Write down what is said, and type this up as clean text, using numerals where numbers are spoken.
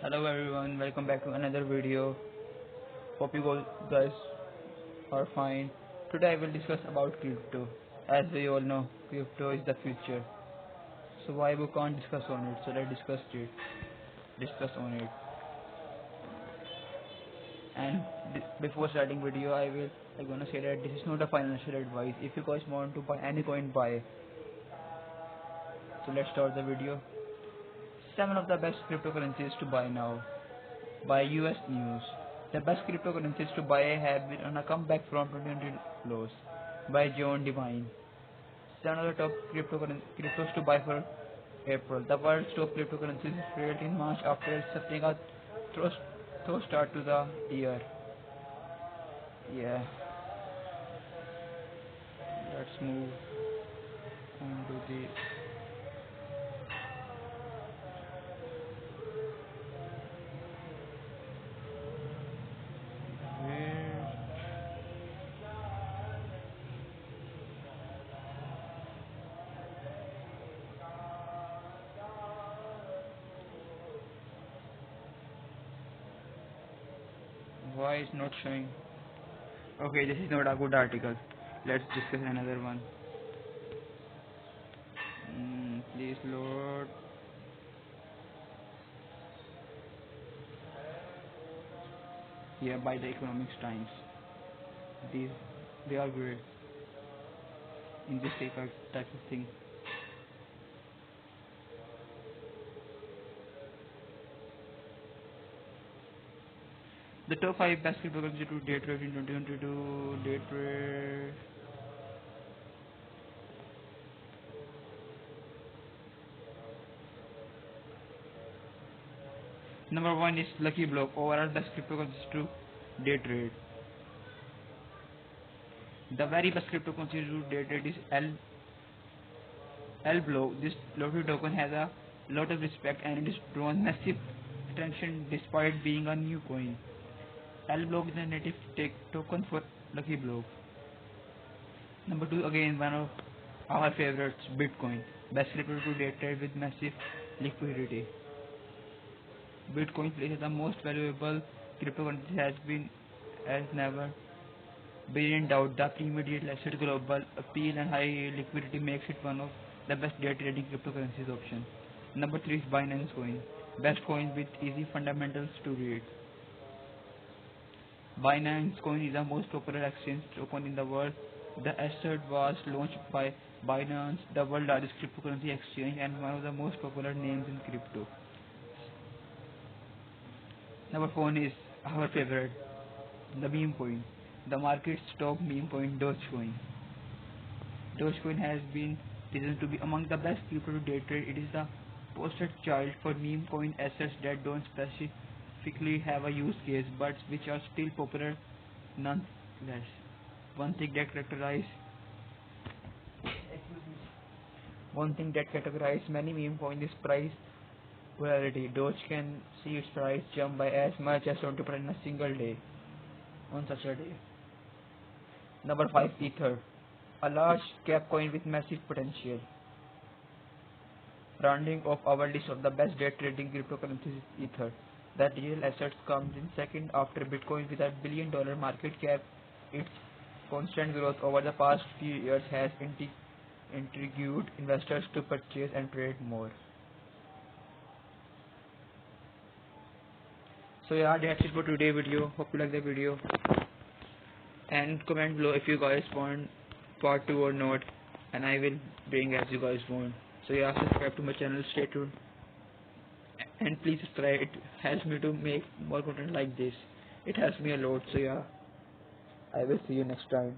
Hello everyone, welcome back to another video. Hope you guys are fine. Today I will discuss about crypto. As we all know, crypto is the future. So why we can't discuss on it? So let's discuss on it. And before starting video, I gonna say that this is not a financial advice. If you guys want to buy any coin, buy. So let's start the video. 7 of the best cryptocurrencies to buy now. By US News. The best cryptocurrencies to buy have been on a comeback from 2020 lows. By John Devine. 7 of the top cryptos to buy for April. The world's top cryptocurrencies failed in March after suffering a slow start to the year. Yeah, let's move on to the. Why is not showing? Okay, this is not a good article. Let's discuss another one. Please load. Here by the Economics Times. These they are great in this type of thing. The top 5 best cryptocurrency to day trade in 2022. Day trade. Number 1 is Lucky Block. Overall best cryptocurrency to day trade. The very best cryptocurrency to day trade is L Block. This lottery token has a lot of respect and it is drawn massive attention despite being a new coin. L Block is a native token for Lucky Block. Number 2, again one of our favorites, Bitcoin. Best crypto to day trade with massive liquidity. Bitcoin plays the most valuable cryptocurrency has never been in doubt. The immediate asset global appeal and high liquidity makes it one of the best day trading cryptocurrencies option. Number 3 is Binance Coin. Best coin with easy fundamentals to read. Binance Coin is the most popular exchange token in the world. The asset was launched by Binance, the world's largest cryptocurrency exchange and one of the most popular names in crypto. Number 4 is our favorite, the meme coin. The market's top meme coin, Dogecoin. Dogecoin has been chosen to be among the best crypto to day trade. It is the poster child for meme coin assets that don't specifically have a use case, but which are still popular nonetheless. One thing that categorizes many meme coins is price volatility. Doge can see its price jump by as much as 20% in a single day. On such a day. Number 5, Ether. A large cap coin with massive potential. Rounding off our list of the best day trading cryptocurrencies is Ether. The digital assets comes in second after Bitcoin with a $1 billion market cap. Its constant growth over the past few years has intrigued investors to purchase and trade more. So yeah, that's it for today's video. Hope you like the video. And comment below if you guys want part 2 or not, and I will bring as you guys want. So yeah, subscribe to my channel, stay tuned, and please subscribe. It helps me to make more content like this. It helps me a lot. So yeah, I will see you next time.